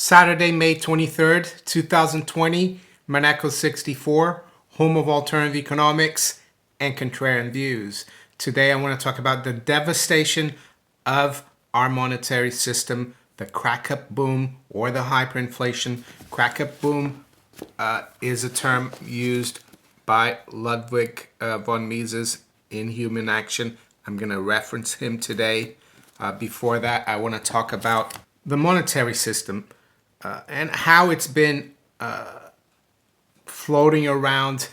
Saturday, May 23rd, 2020, Monaco 64, home of alternative economics and contrarian views. Today I want to talk about the devastation of our monetary system, the crack-up boom or the hyperinflation. Crack-up boom is a term used by Ludwig von Mises in Human Action. I'm going to reference him today. Before that, I want to talk about the monetary system and how it's been floating around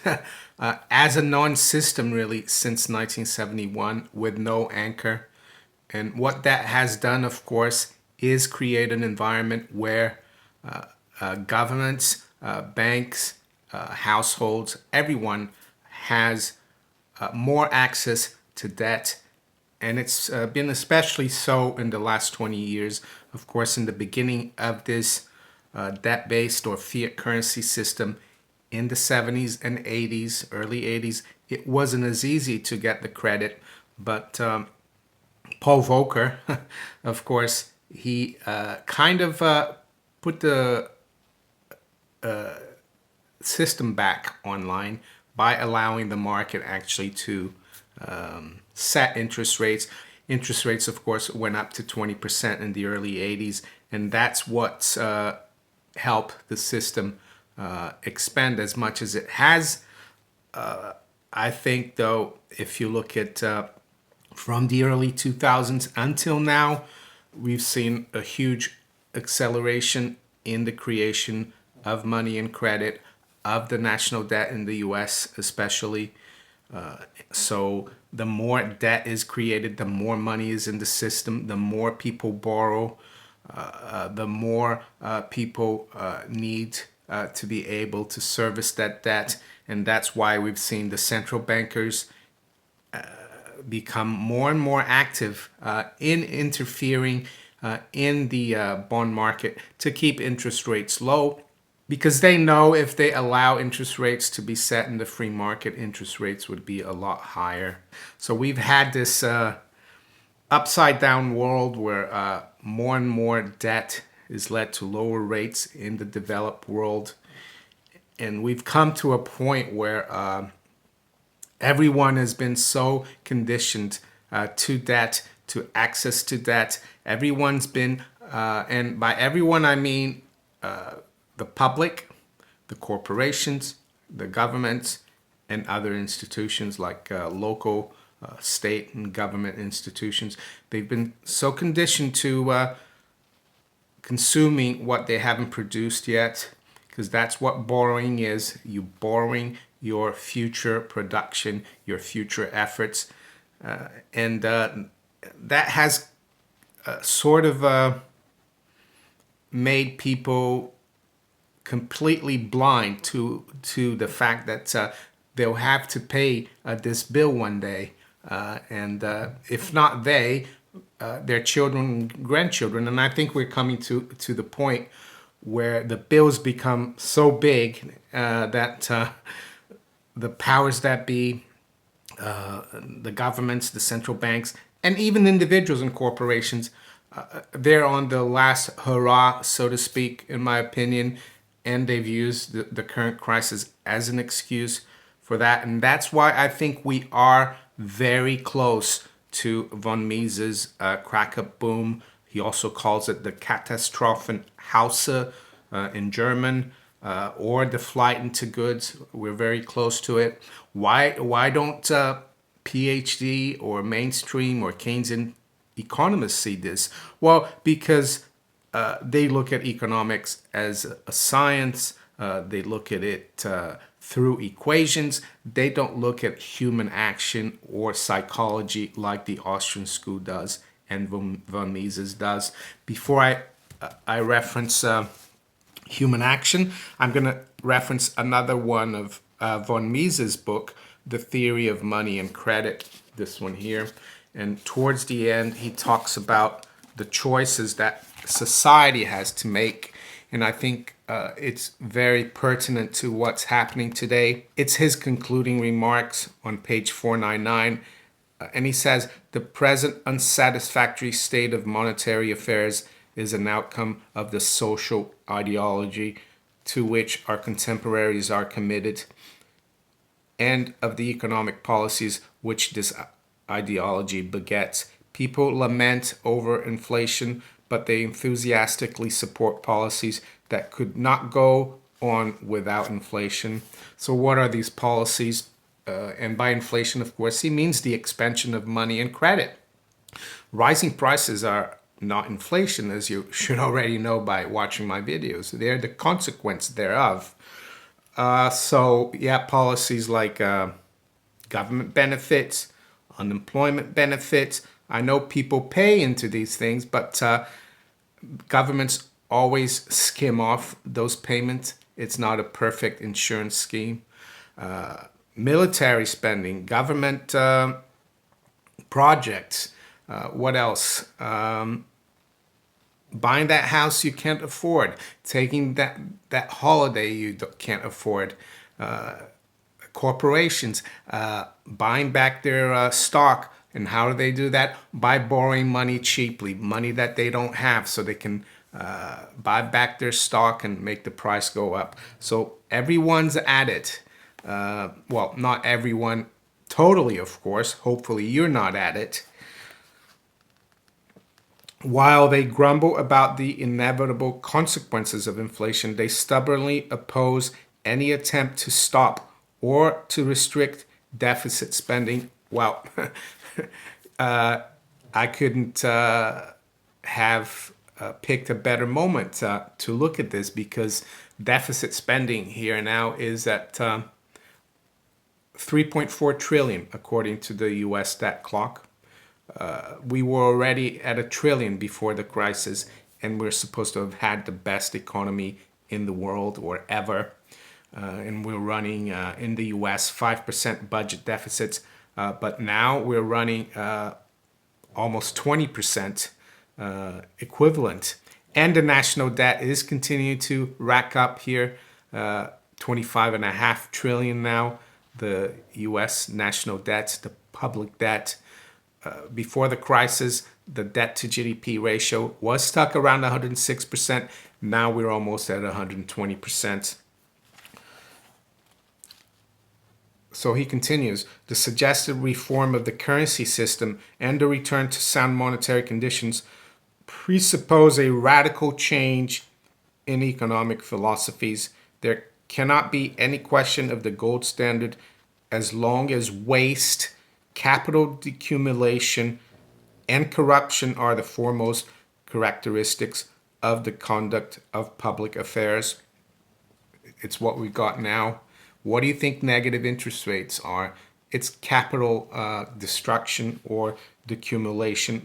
as a non-system really since 1971 with no anchor. And what that has done, of course, is create an environment where governments, banks, households, everyone has more access to debt. And it's been especially so in the last 20 years. Of course, in the beginning of this debt-based or fiat currency system in the 70s and 80s, early 80s, it wasn't as easy to get the credit. But Paul Volcker, of course, he kind of put the system back online by allowing the market actually to set interest rates. Interest rates, of course, went up to 20% in the early 80s, and that's what's helped the system expand as much as it has. I think, though, if you look at from the early 2000s until now, we've seen a huge acceleration in the creation of money and credit, of the national debt in the US especially. So the more debt is created, the more money is in the system, the more people borrow, the more people need to be able to service that debt. And that's why we've seen the central bankers become more and more active in interfering in the bond market to keep interest rates low, because they know if they allow interest rates to be set in the free market, interest rates would be a lot higher. So we've had this upside down world where more and more debt is led to lower rates in the developed world. And we've come to a point where everyone has been so conditioned to debt, to access to debt. Everyone's been, and by everyone I mean the public, the corporations, the governments, and other institutions like local, state, and government institutions. They've been so conditioned to consuming what they haven't produced yet, because that's what borrowing is. You borrowing your future production, your future efforts, and that has sort of made people completely blind to the fact that they'll have to pay this bill one day, and if not they, their children, grandchildren. And I think we're coming to the point where the bills become so big that the powers that be, the governments, the central banks, and even individuals and corporations, they're on the last hurrah, so to speak, in my opinion. And they've used the current crisis as an excuse for that. And that's why I think we are very close to von Mises' crack-up boom. He also calls it the katastrophenhausse in German, or the flight into goods. We're very close to it. Why don't PhD or mainstream or Keynesian economists see this? Well, because they look at economics as a science. They look at it through equations. They don't look at human action or psychology like the Austrian school does and von Mises does. Before I reference human action, I'm going to reference another one of von Mises' book, The Theory of Money and Credit, this one here. And towards the end, he talks about the choices that society has to make. And I think it's very pertinent to what's happening today. It's his concluding remarks on page 499. And he says, the present unsatisfactory state of monetary affairs is an outcome of the social ideology to which our contemporaries are committed, and of the economic policies which this ideology begets. People lament over inflation, but they enthusiastically support policies that could not go on without inflation. So, what are these policies? And by inflation, of course, he means the expansion of money and credit. Rising prices are not inflation, as you should already know by watching my videos. They're the consequence thereof. Policies like government benefits, unemployment benefits. I know people pay into these things, but governments always skim off those payments. It's not a perfect insurance scheme. Military spending, government projects. What else? Buying that house you can't afford, taking that holiday you can't afford. Corporations buying back their stock. And how do they do that? By borrowing money cheaply, money that they don't have, so they can buy back their stock and make the price go up. So everyone's at it. Well, not everyone totally, of course. Hopefully you're not at it. While they grumble about the inevitable consequences of inflation, they stubbornly oppose any attempt to stop or to restrict deficit spending. Well, I couldn't have picked a better moment to look at this, because deficit spending here now is at 3.4 trillion, according to the US stat clock. We were already at $1 trillion before the crisis, and we're supposed to have had the best economy in the world or ever. And we're running in the US 5% budget deficits, but now we're running almost 20% equivalent. And the national debt is continuing to rack up here, 25.5 trillion now. The US national debt, the public debt. Before the crisis, the debt to GDP ratio was stuck around 106%. Now we're almost at 120%. So he continues, the suggested reform of the currency system and the return to sound monetary conditions presuppose a radical change in economic philosophies. There cannot be any question of the gold standard as long as waste, capital decumulation, and corruption are the foremost characteristics of the conduct of public affairs. It's what we got now. What do you think negative interest rates are? It's capital destruction or decumulation.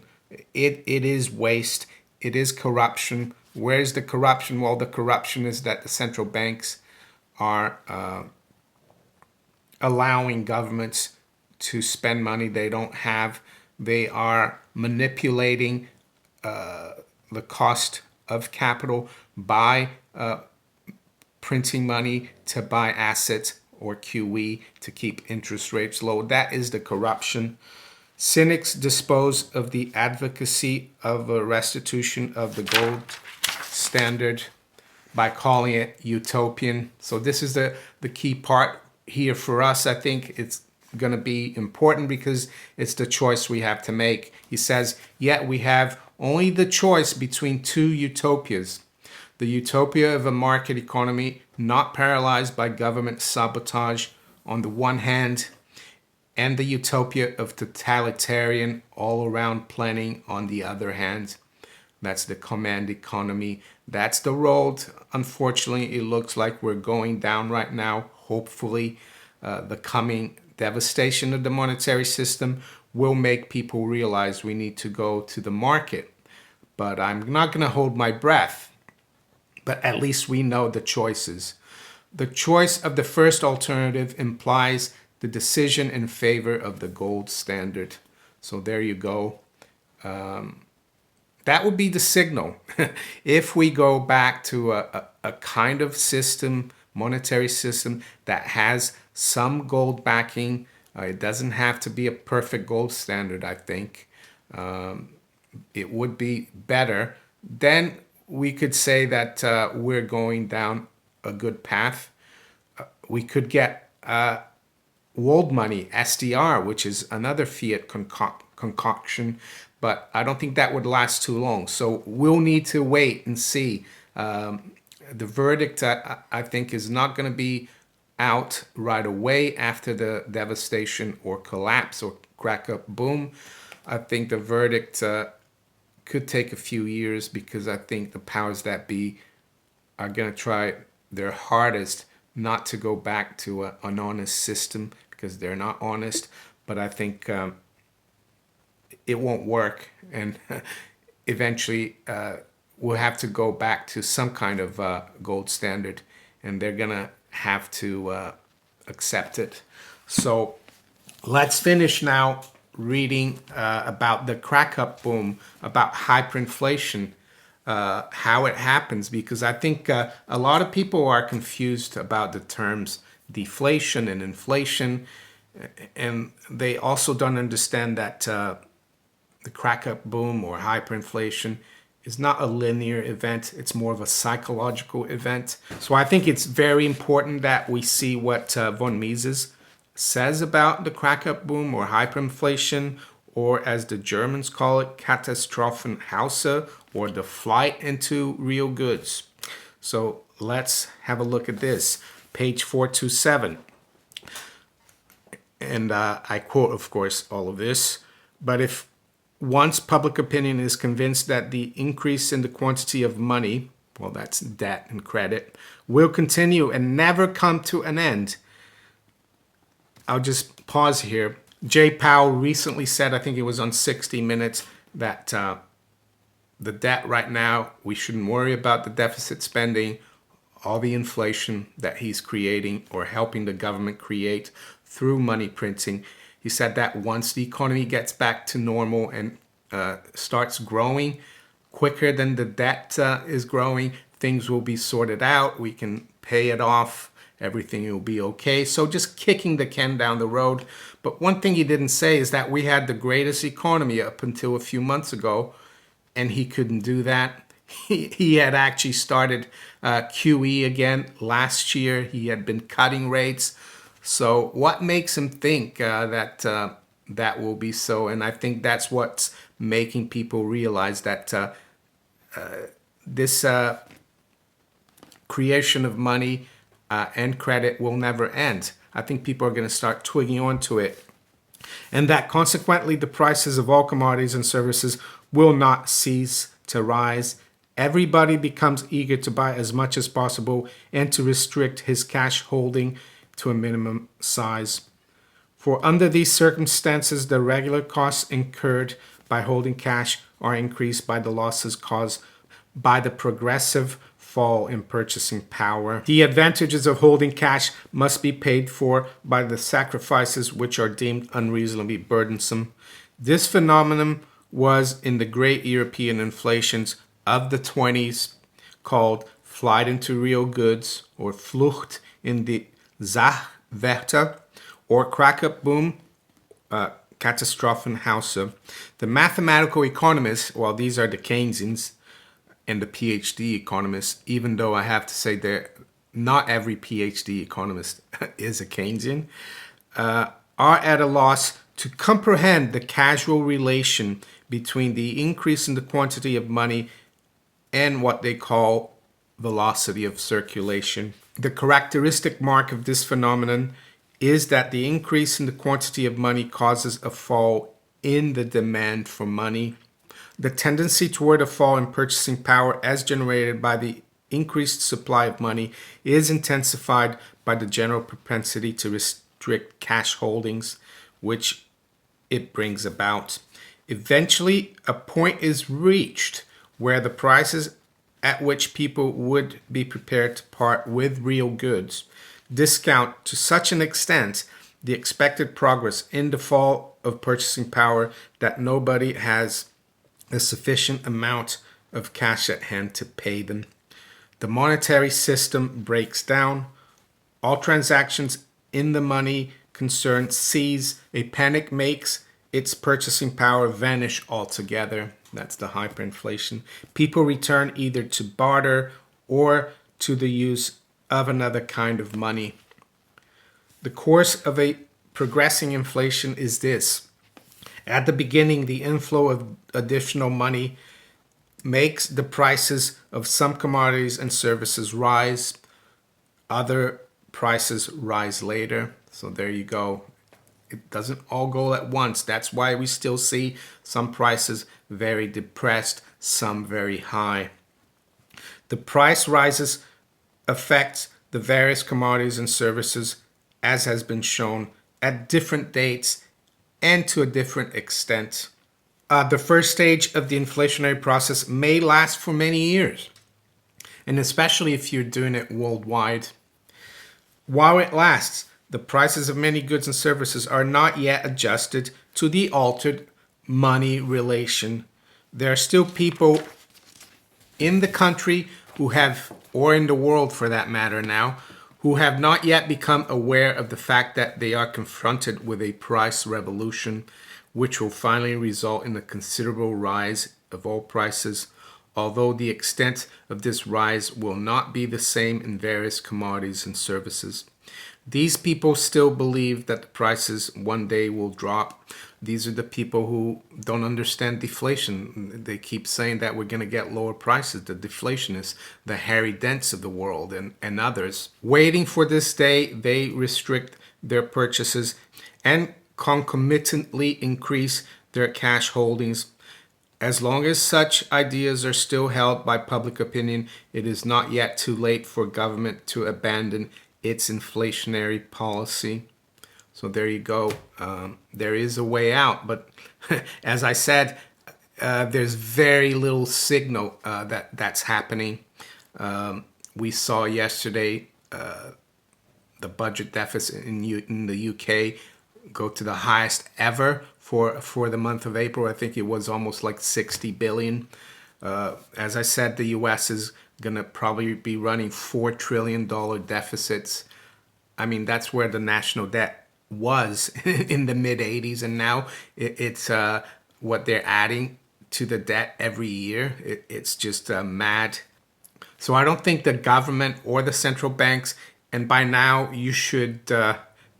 It is waste. It is corruption. Where's the corruption? Well, the corruption is that the central banks are allowing governments to spend money they don't have. They are manipulating the cost of capital by printing money to buy assets, or QE, to keep interest rates low. That is the corruption. Cynics dispose of the advocacy of a restitution of the gold standard by calling it utopian. So this is the key part here for us. I think it's going to be important because it's the choice we have to make. He says, yet we have only the choice between two utopias. The utopia of a market economy not paralyzed by government sabotage on the one hand, and the utopia of totalitarian all-around planning on the other hand. That's the command economy. That's the road, unfortunately, it looks like we're going down right now. Hopefully, the coming devastation of the monetary system will make people realize we need to go to the market. But I'm not going to hold my breath. But at least we know the choices. The choice of the first alternative implies the decision in favor of the gold standard. So there you go. That would be the signal. If we go back to a kind of system, monetary system, that has some gold backing, it doesn't have to be a perfect gold standard, I think. It would be better then we could say that we're going down a good path. We could get world money, SDR, which is another fiat concoction, but I don't think that would last too long. So we'll need to wait and see. The verdict, I think, is not going to be out right away after the devastation or collapse or crack up boom. I think the verdict could take a few years, because I think the powers that be are going to try their hardest not to go back to an honest system, because they're not honest. But I think it won't work, and eventually we'll have to go back to some kind of gold standard, and they're gonna have to accept it. So let's finish now reading about the crack up boom, about hyperinflation, how it happens, because I think a lot of people are confused about the terms deflation and inflation, and they also don't understand that the crack up boom or hyperinflation is not a linear event. It's more of a psychological event. So I think it's very important that we see what von Mises says about the crack up boom or hyperinflation, or as the Germans call it, katastrophenhausse, or the flight into real goods. So let's have a look at this. Page 427. And I quote, of course, all of this. But if once public opinion is convinced that the increase in the quantity of money, well, that's debt and credit, will continue and never come to an end. I'll just pause here. Jay Powell recently said, I think it was on 60 Minutes, that the debt right now, we shouldn't worry about the deficit spending, all the inflation that he's creating or helping the government create through money printing. He said that once the economy gets back to normal and starts growing quicker than the debt is growing, things will be sorted out. We can pay it off. Everything will be okay. So just kicking the can down the road. But one thing he didn't say is that we had the greatest economy up until a few months ago, and he couldn't do that. He had actually started QE again last year. He had been cutting rates. So what makes him think that that will be so? And I think that's what's making people realize that this creation of money and credit will never end. I think people are going to start twigging onto it. And that consequently, the prices of all commodities and services will not cease to rise. Everybody becomes eager to buy as much as possible and to restrict his cash holding to a minimum size. For under these circumstances, the regular costs incurred by holding cash are increased by the losses caused by the progressive fall in purchasing power. The advantages of holding cash must be paid for by the sacrifices which are deemed unreasonably burdensome. This phenomenon was in the great European inflations of the 20s called flight into real goods, or Flucht in die Sachwerte, or crack up boom, katastrophenhausse. The mathematical economists, well, these are the Keynesians and the PhD economists, even though I have to say that not every PhD economist is a Keynesian, are at a loss to comprehend the causal relation between the increase in the quantity of money and what they call velocity of circulation. The characteristic mark of this phenomenon is that the increase in the quantity of money causes a fall in the demand for money. The tendency toward a fall in purchasing power as generated by the increased supply of money is intensified by the general propensity to restrict cash holdings, which it brings about. Eventually, a point is reached where the prices at which people would be prepared to part with real goods discount to such an extent the expected progress in the fall of purchasing power that nobody has a sufficient amount of cash at hand to pay them. The monetary system breaks down. All transactions in the money concern cease. A panic makes its purchasing power vanish altogether. That's the hyperinflation. People return either to barter or to the use of another kind of money. The course of a progressing inflation is this. At the beginning, the inflow of additional money makes the prices of some commodities and services rise. Other prices rise later. So there you go. It doesn't all go at once. That's why we still see some prices very depressed, some very high. The price rises affects the various commodities and services, as has been shown, at different dates and to a different extent. The first stage of the inflationary process may last for many years, and especially if you're doing it worldwide. While it lasts, the prices of many goods and services are not yet adjusted to the altered money relation. There are still people in the country who have, or in the world for that matter now, who have not yet become aware of the fact that they are confronted with a price revolution, which will finally result in a considerable rise of all prices, although the extent of this rise will not be the same in various commodities and services. These people still believe that the prices one day will drop. These are the people who don't understand deflation. They keep saying that we're going to get lower prices. The deflationists, the Harry Dents of the world, and others. Waiting for this day, they restrict their purchases and concomitantly increase their cash holdings. As long as such ideas are still held by public opinion, it is not yet too late for government to abandon its inflationary policy. So there you go. There is a way out, but as I said, there's very little signal that that's happening. We saw yesterday the budget deficit in the UK go to the highest ever for the month of April. I think it was almost like 60 billion. As I said, the US is going to probably be running $4 trillion deficits. I mean, that's where the national debt was in the mid 80s, and now it's what they're adding to the debt every year. It's just mad. So I don't think the government or the central banks, and by now you should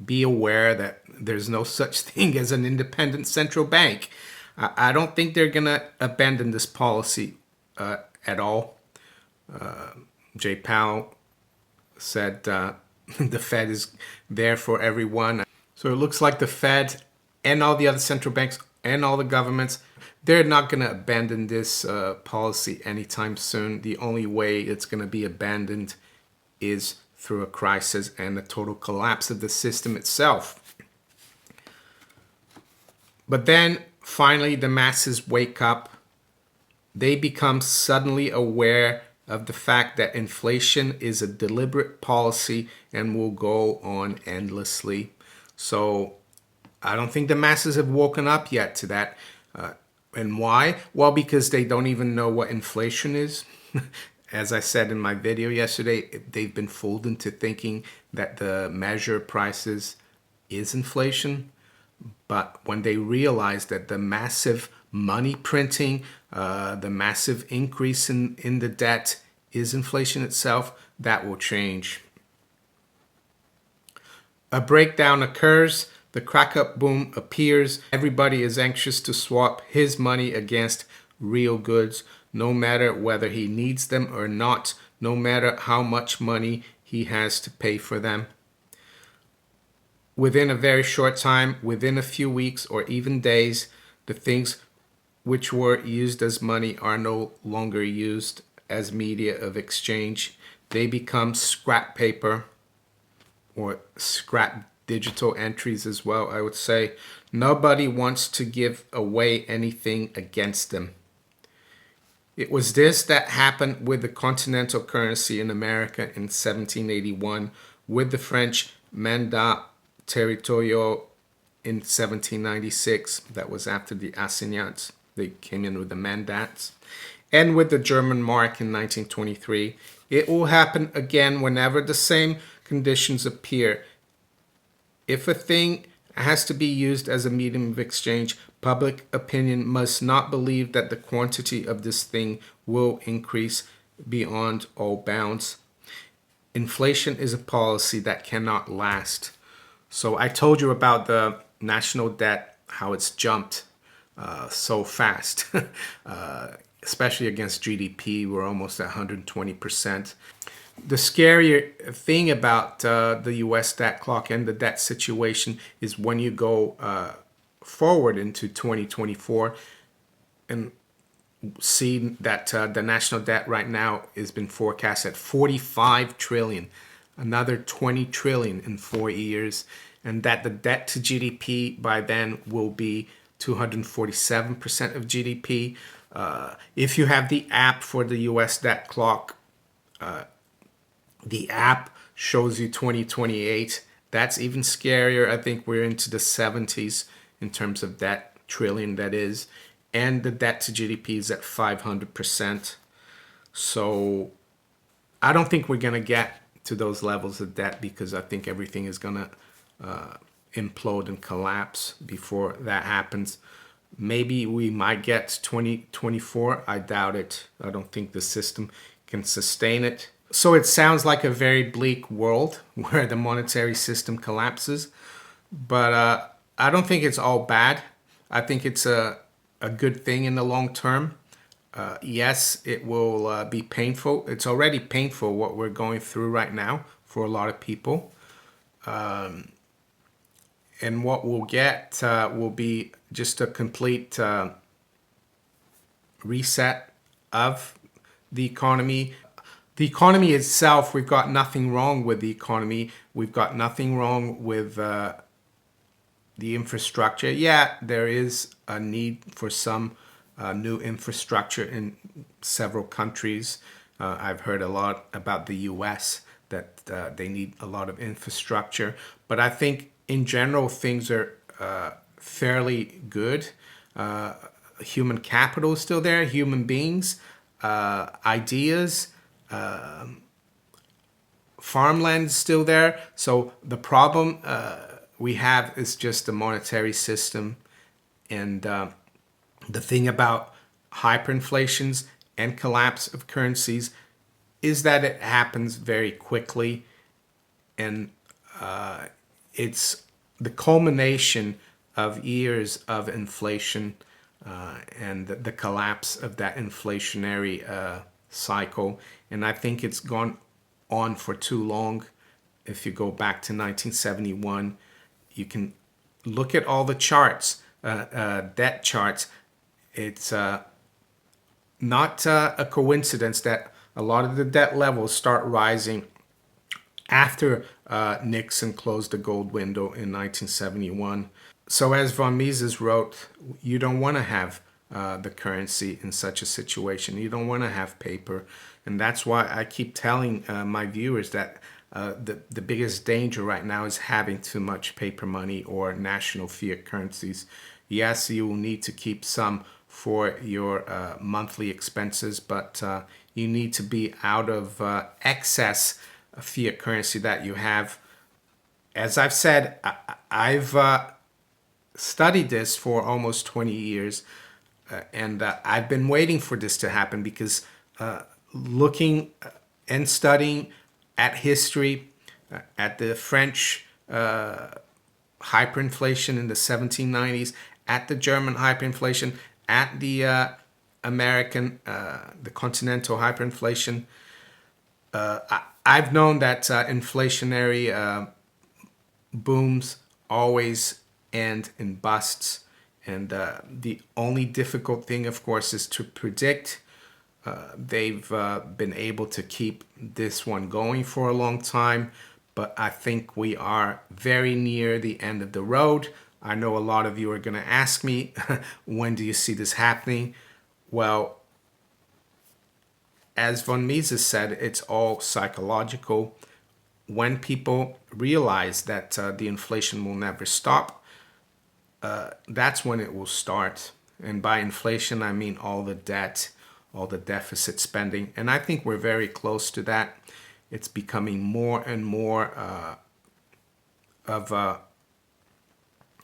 be aware that there's no such thing as an independent central bank. I don't think they're going to abandon this policy at all. Jay Powell said the Fed is there for everyone. So it looks like the Fed and all the other central banks and all the governments, they're not going to abandon this policy anytime soon. The only way it's going to be abandoned is through a crisis and a total collapse of the system itself. But then finally the masses wake up. They become suddenly aware of the fact that inflation is a deliberate policy and will go on endlessly. So I don't think the masses have woken up yet to that. And why? Well, because they don't even know what inflation is. As I said in my video yesterday, they've been fooled into thinking that the measure of prices is inflation. But when they realize that the massive money printing, the massive increase in the debt is inflation itself, that will change. A breakdown occurs, the crack-up boom appears, everybody is anxious to swap his money against real goods, no matter whether he needs them or not, no matter how much money he has to pay for them. Within a very short time, within a few weeks or even days, the things which were used as money are no longer used as media of exchange. They become scrap paper or scrap digital entries as well, I would say. Nobody wants to give away anything against them. It was this that happened with the continental currency in America in 1781, with the French mandat territorial in 1796. That was after the assignats. They came in with the mandats. And with the German mark in 1923. It will happen again whenever the same conditions appear. If a thing It has to be used as a medium of exchange. Public opinion must not believe that the quantity of this thing will increase beyond all bounds. Inflation is a policy that cannot last. So I told you about the national debt, how it's jumped so fast, especially against GDP. We're almost at 120%. The scarier thing about the US debt clock and the debt situation is when you go forward into 2024 and see that the national debt right now has been forecast at 45 trillion, another 20 trillion in 4 years, and that the debt to GDP by then will be 247% of GDP. If you have the app for the US debt clock, the app shows you 2028. That's even scarier. I think we're into the 70s in terms of debt, trillion that is. And the debt to GDP is at 500%. So I don't think we're going to get to those levels of debt because I think everything is going to implode and collapse before that happens. Maybe we might get 2024. I doubt it. I don't think the system can sustain it. So it sounds like a very bleak world where the monetary system collapses. But I don't think it's all bad. I think it's a good thing in the long term. Yes, it will be painful. It's already painful what we're going through right now for a lot of people. And what we'll get will be just a complete reset of the economy. The economy itself, we've got nothing wrong with the economy. We've got nothing wrong with the infrastructure. Yeah, there is a need for some new infrastructure in several countries. I've heard a lot about the US that they need a lot of infrastructure. But I think in general, things are fairly good. Human capital is still there, human beings, ideas, farmland is still there. So the problem we have is just the monetary system. And the thing about hyperinflations and collapse of currencies is that it happens very quickly. And it's the culmination of years of inflation and the collapse of that inflationary cycle. And I think it's gone on for too long. If you go back to 1971, you can look at all the charts, debt charts. It's not a coincidence that a lot of the debt levels start rising after Nixon closed the gold window in 1971. So as von Mises wrote, you don't want to have the currency in such a situation. You don't want to have paper. And that's why I keep telling my viewers that the biggest danger right now is having too much paper money or national fiat currencies. Yes, you will need to keep some for your monthly expenses, but you need to be out of excess fiat currency that you have. As I've said, I've studied this for almost 20 years, and I've been waiting for this to happen because looking and studying at history, at the French hyperinflation in the 1790s, at the German hyperinflation, at the American, the continental hyperinflation, I've known that inflationary booms always end in busts. And the only difficult thing, of course, is to predict. They've been able to keep this one going for a long time, but I think we are very near the end of the road. I know a lot of you are going to ask me, when do you see this happening? Well, as von Mises said, it's all psychological. When people realize that the inflation will never stop, that's when it will start. And by inflation, I mean all the debt, all the deficit spending. And I think we're very close to that. It's becoming more and more of a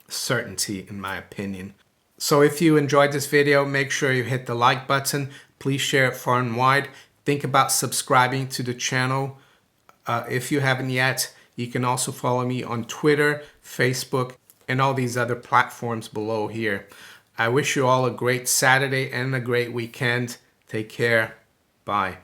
certainty, in my opinion. So if you enjoyed this video, make sure you hit the like button. Please share it far and wide. Think about subscribing to the channel if you haven't yet. You can also follow me on Twitter, Facebook, and all these other platforms below here. I wish you all a great Saturday and a great weekend. Take care. Bye.